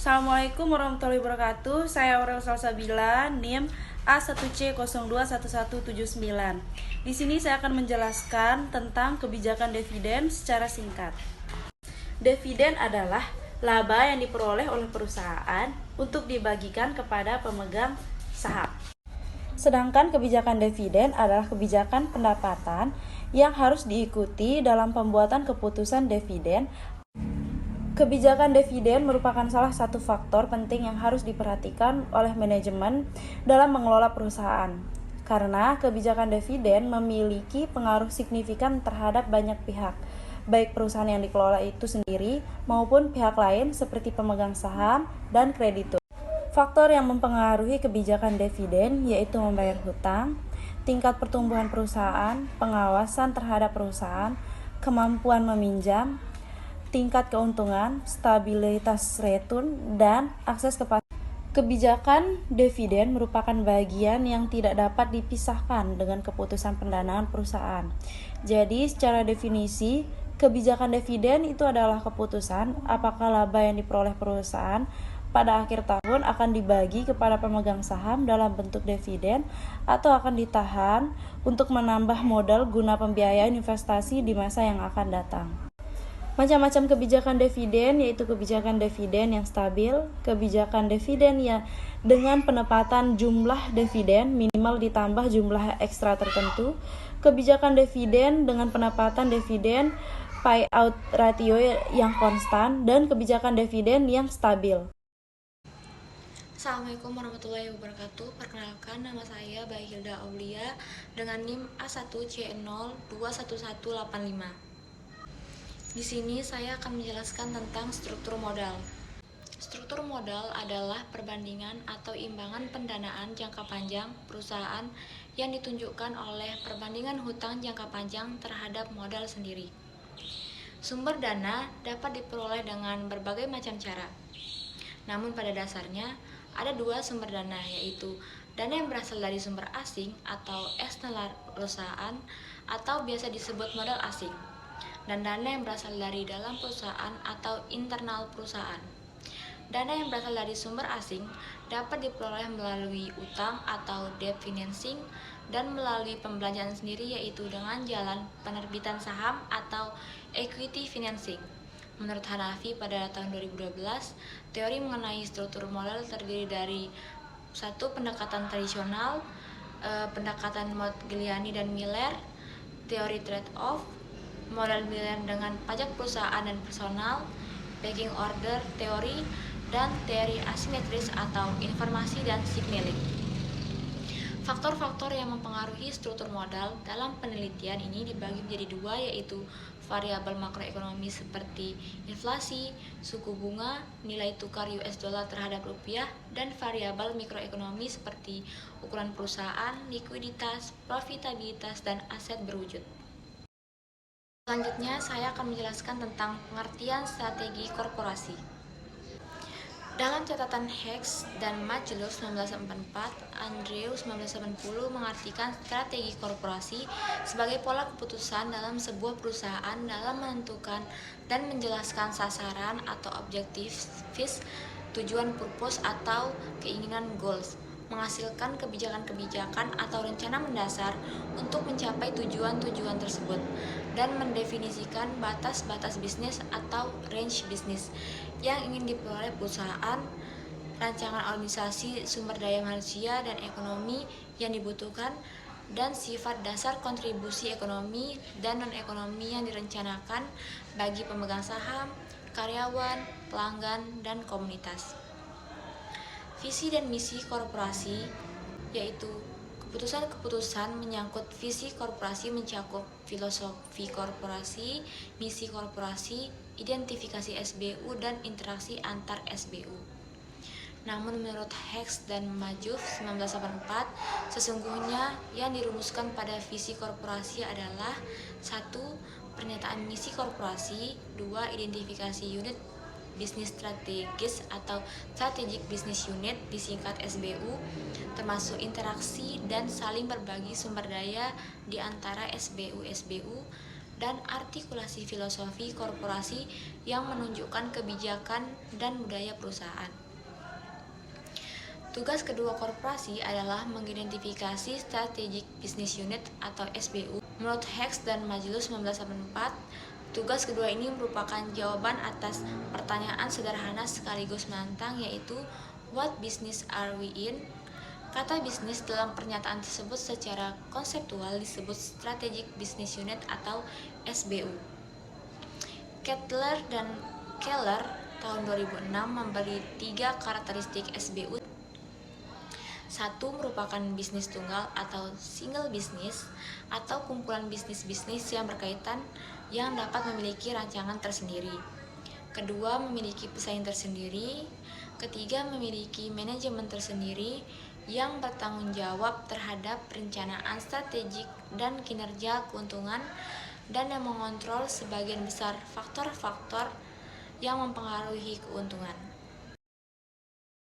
Assalamualaikum warahmatullahi wabarakatuh. Saya Aurel Salsabila, NIM A1C021179. Di sini saya akan menjelaskan tentang kebijakan dividen secara singkat. Dividen adalah laba yang diperoleh oleh perusahaan untuk dibagikan kepada pemegang saham. Sedangkan kebijakan dividen adalah kebijakan pendapatan yang harus diikuti dalam pembuatan keputusan dividen. Kebijakan dividen merupakan salah satu faktor penting yang harus diperhatikan oleh manajemen dalam mengelola perusahaan. Karena kebijakan dividen memiliki pengaruh signifikan terhadap banyak pihak, baik perusahaan yang dikelola itu sendiri maupun pihak lain seperti pemegang saham dan kreditur. Faktor yang mempengaruhi kebijakan dividen yaitu membayar hutang, tingkat pertumbuhan perusahaan, pengawasan terhadap perusahaan, kemampuan meminjam, tingkat keuntungan, stabilitas return, dan akses ke pasar. Kebijakan dividen merupakan bagian yang tidak dapat dipisahkan dengan keputusan pendanaan perusahaan. Jadi, secara definisi, kebijakan dividen itu adalah keputusan apakah laba yang diperoleh perusahaan pada akhir tahun akan dibagi kepada pemegang saham dalam bentuk dividen atau akan ditahan untuk menambah modal guna pembiayaan investasi di masa yang akan datang. Macam-macam kebijakan dividen yaitu kebijakan dividen yang stabil, kebijakan dividen yang dengan penempatan jumlah dividen minimal ditambah jumlah ekstra tertentu, kebijakan dividen dengan penempatan dividen payout ratio yang konstan, dan kebijakan dividen yang stabil. Assalamualaikum warahmatullahi wabarakatuh. Perkenalkan, nama saya Bahilda Aulia dengan NIM A1C021185. Di sini saya akan menjelaskan tentang struktur modal. Struktur modal adalah perbandingan atau imbangan pendanaan jangka panjang perusahaan yang ditunjukkan oleh perbandingan hutang jangka panjang terhadap modal sendiri. Sumber dana dapat diperoleh dengan berbagai macam cara. Namun pada dasarnya ada dua sumber dana, yaitu dana yang berasal dari sumber asing atau eksternal perusahaan atau biasa disebut modal asing, dan dana yang berasal dari dalam perusahaan atau internal perusahaan. Dana yang berasal dari sumber asing dapat diperoleh melalui utang atau debt financing dan melalui pembelanjaan sendiri, yaitu dengan jalan penerbitan saham atau equity financing. Menurut Hanafi pada tahun 2012, teori mengenai struktur modal terdiri dari satu pendekatan tradisional, pendekatan Modigliani dan Miller, teori trade-off, modal miliar dengan pajak perusahaan dan personal, pecking order teori, dan teori asimetris atau informasi dan signaling. Faktor-faktor yang mempengaruhi struktur modal dalam penelitian ini dibagi menjadi dua, yaitu variabel makroekonomi seperti inflasi, suku bunga, nilai tukar US dollar terhadap rupiah, dan variabel mikroekonomi seperti ukuran perusahaan, likuiditas, profitabilitas, dan aset berwujud. Selanjutnya, saya akan menjelaskan tentang pengertian strategi korporasi. Dalam catatan Hicks dan Magelow 1944, Andrew 1980 mengartikan strategi korporasi sebagai pola keputusan dalam sebuah perusahaan dalam menentukan dan menjelaskan sasaran atau objektif, tujuan purpose atau keinginan goals, menghasilkan kebijakan-kebijakan atau rencana mendasar untuk mencapai tujuan-tujuan tersebut, dan mendefinisikan batas-batas bisnis atau range bisnis yang ingin diperoleh perusahaan, rancangan organisasi, sumber daya manusia dan ekonomi yang dibutuhkan, dan sifat dasar kontribusi ekonomi dan non-ekonomi yang direncanakan bagi pemegang saham, karyawan, pelanggan, dan komunitas. Visi dan misi korporasi, yaitu keputusan-keputusan menyangkut visi korporasi mencakup filosofi korporasi, misi korporasi, identifikasi SBU, dan interaksi antar SBU. Namun menurut Hicks dan Magelow 1984, sesungguhnya yang dirumuskan pada visi korporasi adalah 1. Pernyataan misi korporasi, 2. Identifikasi unit bisnis strategis atau strategic business unit disingkat SBU, termasuk interaksi dan saling berbagi sumber daya di antara SBU-SBU, dan artikulasi filosofi korporasi yang menunjukkan kebijakan dan budaya perusahaan. Tugas kedua korporasi adalah mengidentifikasi Strategic Business Unit atau SBU. Menurut Hicks dan Majalus 1984, tugas kedua ini merupakan jawaban atas pertanyaan sederhana sekaligus menantang, yaitu what business are we in? Kata bisnis dalam pernyataan tersebut secara konseptual disebut Strategic Business Unit atau SBU. Kettler dan Keller tahun 2006 memberi 3 karakteristik SBU. 1. Merupakan bisnis tunggal atau single business atau kumpulan bisnis-bisnis yang berkaitan yang dapat memiliki rancangan tersendiri. Kedua, memiliki pesaing tersendiri. Ketiga, memiliki manajemen tersendiri yang bertanggung jawab terhadap perencanaan strategik dan kinerja keuntungan dan yang mengontrol sebagian besar faktor-faktor yang mempengaruhi keuntungan.